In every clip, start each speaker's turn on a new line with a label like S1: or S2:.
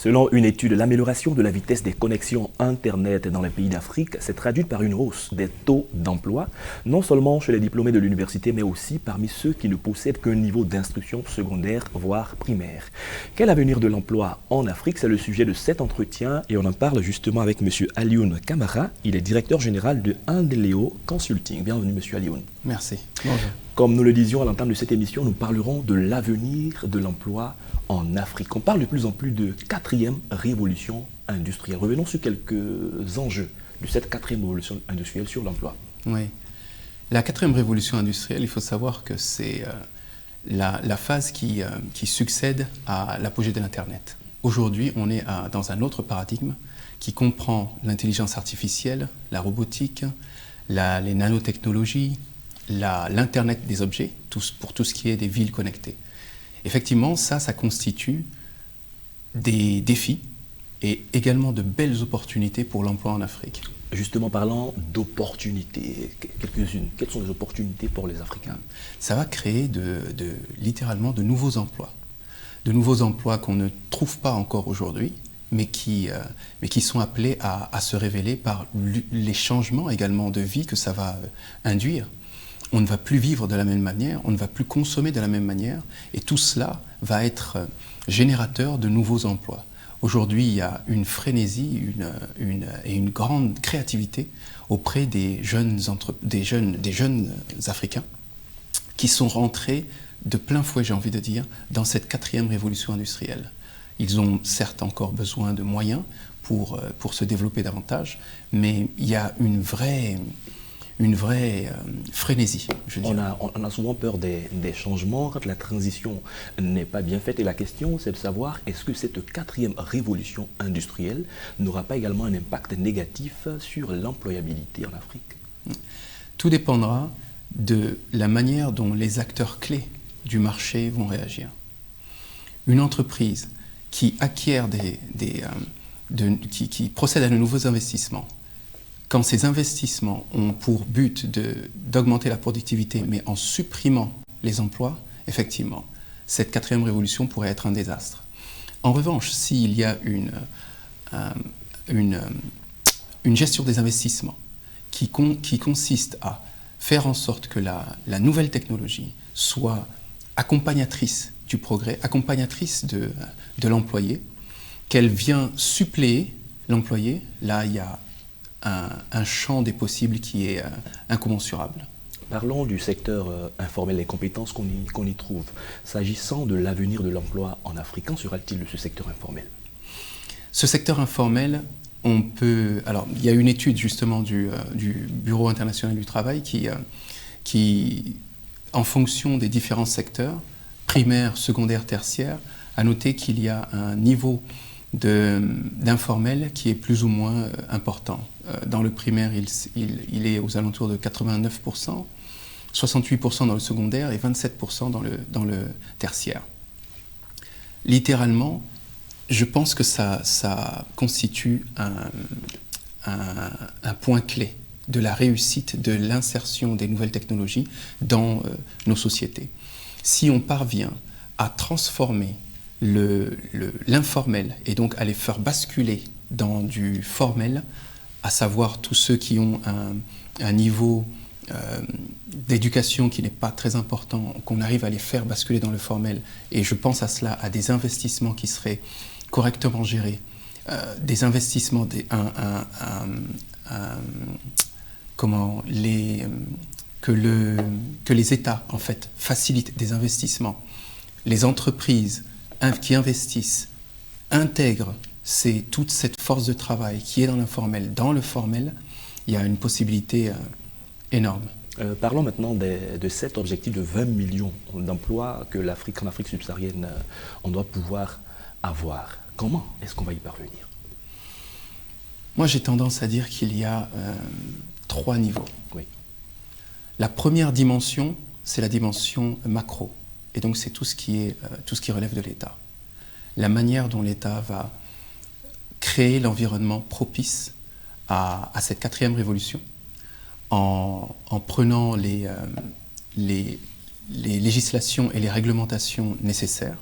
S1: Selon une étude, l'amélioration de la vitesse des connexions Internet dans les pays d'Afrique s'est traduite par une hausse des taux d'emploi, non seulement chez les diplômés de l'université, mais aussi parmi ceux qui ne possèdent qu'un niveau d'instruction secondaire, voire primaire. Quel avenir de l'emploi en Afrique? C'est le sujet de cet entretien et on en parle justement avec M. Alioune Camara. Il est directeur général de Andeleo Consulting. Bienvenue M. Alioune.
S2: Merci. Bonjour.
S1: Comme nous le disions à l'entame de cette émission, nous parlerons de l'avenir de l'emploi en Afrique. On parle de plus en plus de quatrième révolution industrielle. Revenons sur quelques enjeux de cette quatrième révolution industrielle sur l'emploi.
S2: Oui. La quatrième révolution industrielle, il faut savoir que c'est la phase qui succède à l'apogée de l'Internet. Aujourd'hui, on est dans un autre paradigme qui comprend l'intelligence artificielle, la robotique, les nanotechnologies, l'Internet des objets, pour tout ce qui est des villes connectées. Effectivement, ça constitue des défis et également de belles opportunités pour l'emploi en Afrique.
S1: Justement, parlant d'opportunités, quelques-unes, quelles sont les opportunités pour les Africains?
S2: Ça va créer littéralement de nouveaux emplois. De nouveaux emplois qu'on ne trouve pas encore aujourd'hui, mais qui sont appelés à se révéler par les changements également de vie que ça va induire. On ne va plus vivre de la même manière, on ne va plus consommer de la même manière, et tout cela va être générateur de nouveaux emplois. Aujourd'hui, il y a une frénésie et une grande créativité auprès des jeunes Africains qui sont rentrés de plein fouet, j'ai envie de dire, dans cette quatrième révolution industrielle. Ils ont certes encore besoin de moyens pour se développer davantage, mais il y a une vraie frénésie, je dirais.
S1: On a souvent peur des changements quand la transition n'est pas bien faite. Et la question, c'est de savoir, est-ce que cette quatrième révolution industrielle n'aura pas également un impact négatif sur l'employabilité en Afrique?
S2: Tout dépendra de la manière dont les acteurs clés du marché vont réagir. Une entreprise qui acquiert qui procède à de nouveaux investissements, quand ces investissements ont pour but d'augmenter la productivité, mais en supprimant les emplois, effectivement, cette quatrième révolution pourrait être un désastre. En revanche, s'il y a une gestion des investissements qui consiste à faire en sorte que la nouvelle technologie soit accompagnatrice du progrès, accompagnatrice de l'employé, qu'elle vient suppléer l'employé, là il y a un champ des possibles qui est incommensurable.
S1: Parlons du secteur informel, les compétences qu'on y trouve. S'agissant de l'avenir de l'emploi en Afrique, qu'en sera-t-il de ce secteur informel?
S2: Ce secteur informel, alors, il y a une étude justement du Bureau international du travail qui, en fonction des différents secteurs, primaire, secondaire, tertiaire, a noté qu'il y a un niveau d'informel qui est plus ou moins important. Dans le primaire, il est aux alentours de 89%, 68% dans le secondaire et 27% dans le tertiaire. Littéralement, je pense que ça constitue un point clé de la réussite de l'insertion des nouvelles technologies dans nos sociétés. Si on parvient à transformer l'informel et donc à les faire basculer dans du formel, à savoir tous ceux qui ont un niveau d'éducation qui n'est pas très important, qu'on arrive à les faire basculer dans le formel, et je pense à cela, à des investissements qui seraient correctement gérés, des investissements, que les États en fait facilitent des investissements, les entreprises qui investissent intègrent toute cette force de travail qui est dans l'informel, dans le formel, il y a une possibilité énorme.
S1: Parlons maintenant de cet objectif de 20 millions d'emplois que en Afrique subsaharienne, on doit pouvoir avoir. Comment est-ce qu'on va y parvenir?
S2: Moi, j'ai tendance à dire qu'il y a 3 niveaux.
S1: Oui.
S2: La première dimension, c'est la dimension macro. Et donc, c'est tout ce qui relève de l'État. La manière dont l'État va créer l'environnement propice à cette quatrième révolution, en prenant les législations et les réglementations nécessaires,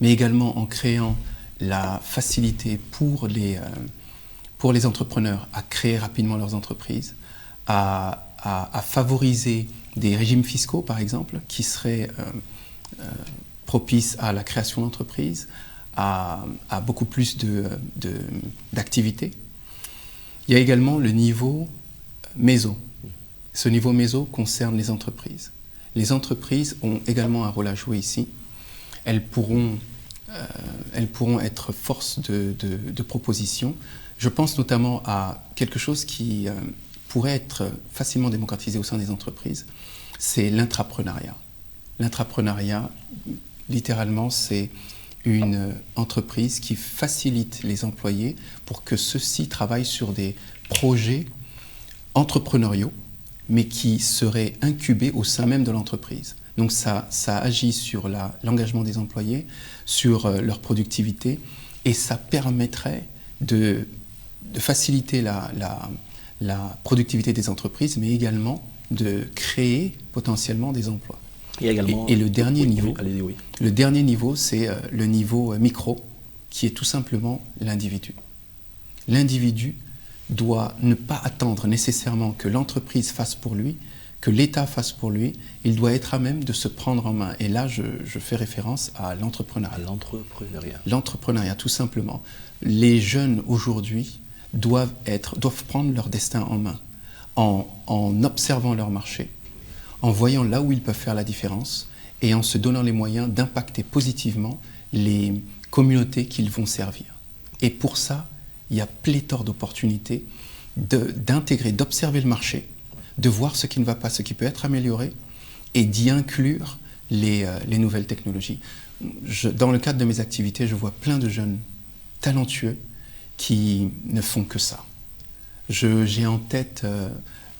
S2: mais également en créant la facilité pour les entrepreneurs à créer rapidement leurs entreprises, à favoriser des régimes fiscaux, par exemple, qui seraient propices à la création d'entreprises, à beaucoup plus d'activités. Il y a également le niveau méso. Ce niveau méso concerne les entreprises. Les entreprises ont également un rôle à jouer ici. Elles pourront être force de proposition. Je pense notamment à quelque chose qui pourrait être facilement démocratisé au sein des entreprises, c'est l'intrapreneuriat. L'intrapreneuriat, littéralement, c'est une entreprise qui facilite les employés pour que ceux-ci travaillent sur des projets entrepreneuriaux, mais qui seraient incubés au sein même de l'entreprise. Donc ça agit sur l'engagement des employés, sur leur productivité, et ça permettrait de faciliter la productivité des entreprises, mais également de créer potentiellement des emplois. Et le dernier niveau, le dernier niveau, c'est le niveau micro, qui est tout simplement l'individu. L'individu doit ne pas attendre nécessairement que l'entreprise fasse pour lui, que l'État fasse pour lui. Il doit être à même de se prendre en main. Et là, je fais référence à l'entrepreneuriat. L'entrepreneuriat, tout simplement. Les jeunes aujourd'hui doivent prendre leur destin en main en observant leur marché, en voyant là où ils peuvent faire la différence et en se donnant les moyens d'impacter positivement les communautés qu'ils vont servir. Et pour ça, il y a pléthore d'opportunités d'intégrer, d'observer le marché, de voir ce qui ne va pas, ce qui peut être amélioré et d'y inclure les nouvelles technologies. Dans le cadre de mes activités, je vois plein de jeunes talentueux qui ne font que ça. J'ai en tête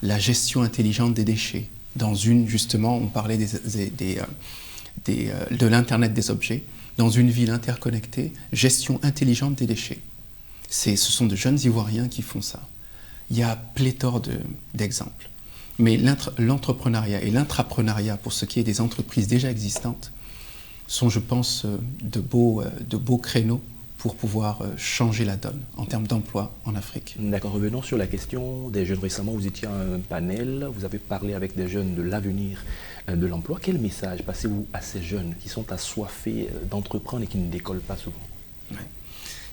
S2: la gestion intelligente des déchets. Dans justement, on parlait de l'Internet des objets. Dans une ville interconnectée, gestion intelligente des déchets. Ce sont de jeunes Ivoiriens qui font ça. Il y a pléthore d'exemples. Mais l'entrepreneuriat et l'intrapreneuriat, pour ce qui est des entreprises déjà existantes, sont, je pense, de beaux créneaux pour pouvoir changer la donne en termes d'emploi en Afrique.
S1: D'accord, revenons sur la question des jeunes. Récemment, vous étiez à un panel, vous avez parlé avec des jeunes de l'avenir de l'emploi. Quel message passez-vous à ces jeunes qui sont assoiffés d'entreprendre et qui ne décollent pas souvent?
S2: Ouais.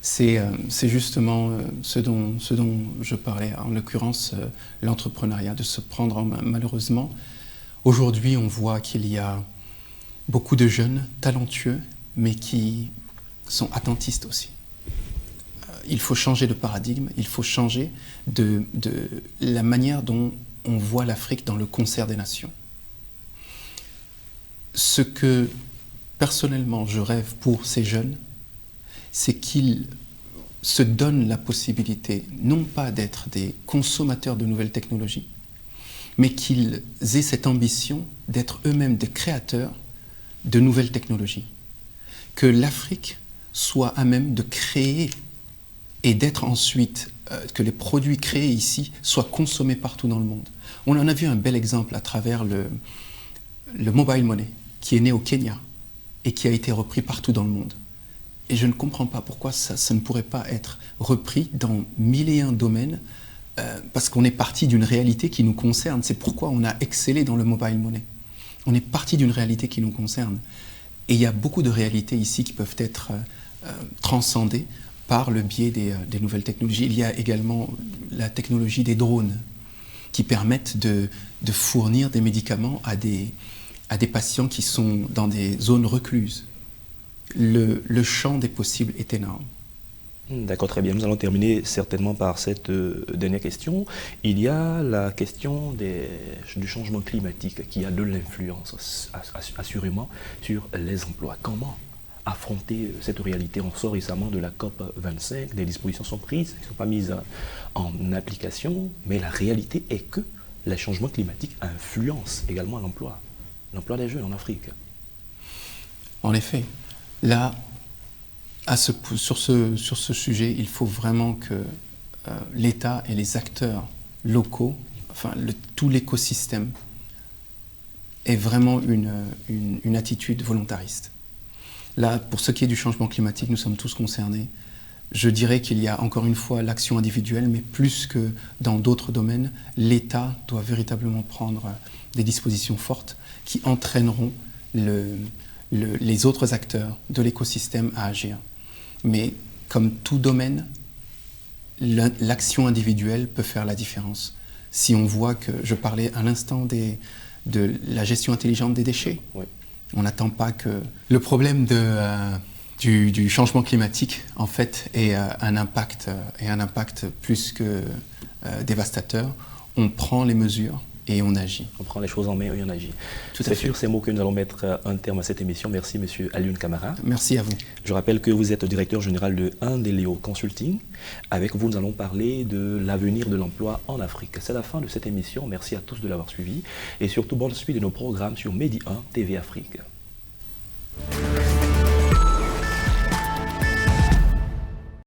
S2: C'est justement ce dont je parlais, en l'occurrence l'entrepreneuriat, de se prendre en main. Malheureusement, aujourd'hui, on voit qu'il y a beaucoup de jeunes talentueux, mais qui sont attentistes aussi. Il faut changer de paradigme, il faut changer de la manière dont on voit l'Afrique dans le concert des nations. Ce que, personnellement, je rêve pour ces jeunes, c'est qu'ils se donnent la possibilité, non pas d'être des consommateurs de nouvelles technologies, mais qu'ils aient cette ambition d'être eux-mêmes des créateurs de nouvelles technologies. Que l'Afrique soit à même de créer et d'être ensuite, que les produits créés ici soient consommés partout dans le monde. On en a vu un bel exemple à travers le mobile money, qui est né au Kenya et qui a été repris partout dans le monde. Et je ne comprends pas pourquoi ça ne pourrait pas être repris dans 1001 domaines, parce qu'on est parti d'une réalité qui nous concerne. C'est pourquoi on a excellé dans le mobile money. On est parti d'une réalité qui nous concerne. Et il y a beaucoup de réalités ici qui peuvent être transcendées par le biais des nouvelles technologies. Il y a également la technologie des drones qui permettent de fournir des médicaments à des patients qui sont dans des zones recluses. Le champ des possibles est énorme.
S1: D'accord, très bien. Nous allons terminer certainement par cette dernière question. Il y a la question du changement climatique qui a de l'influence assurément sur les emplois. Comment affronter cette réalité? On sort récemment de la COP25, des dispositions sont prises, elles ne sont pas mises en application, mais la réalité est que les changements climatiques influencent également l'emploi des jeunes en Afrique.
S2: En effet. Là, sur ce sujet, il faut vraiment que l'État et les acteurs locaux, enfin tout l'écosystème, aient vraiment une attitude volontariste. Là, pour ce qui est du changement climatique, nous sommes tous concernés. Je dirais qu'il y a encore une fois l'action individuelle, mais plus que dans d'autres domaines, l'État doit véritablement prendre des dispositions fortes qui entraîneront les autres acteurs de l'écosystème à agir. Mais comme tout domaine, l'action individuelle peut faire la différence. Si on voit que, je parlais à l'instant de la gestion intelligente des déchets, oui. On n'attend pas que... Le problème du changement climatique, en fait, est un impact plus que dévastateur. On prend les mesures et on agit.
S1: On prend les choses en main et on agit. C'est sur ces mots que nous allons mettre un terme à cette émission. Merci, M. Alioune Camara.
S2: Merci à vous.
S1: Je rappelle que vous êtes directeur général de Indeleo Consulting. Avec vous, nous allons parler de l'avenir de l'emploi en Afrique. C'est la fin de cette émission. Merci à tous de l'avoir suivi. Et surtout, bonne suite de nos programmes sur Medi 1 TV Afrique.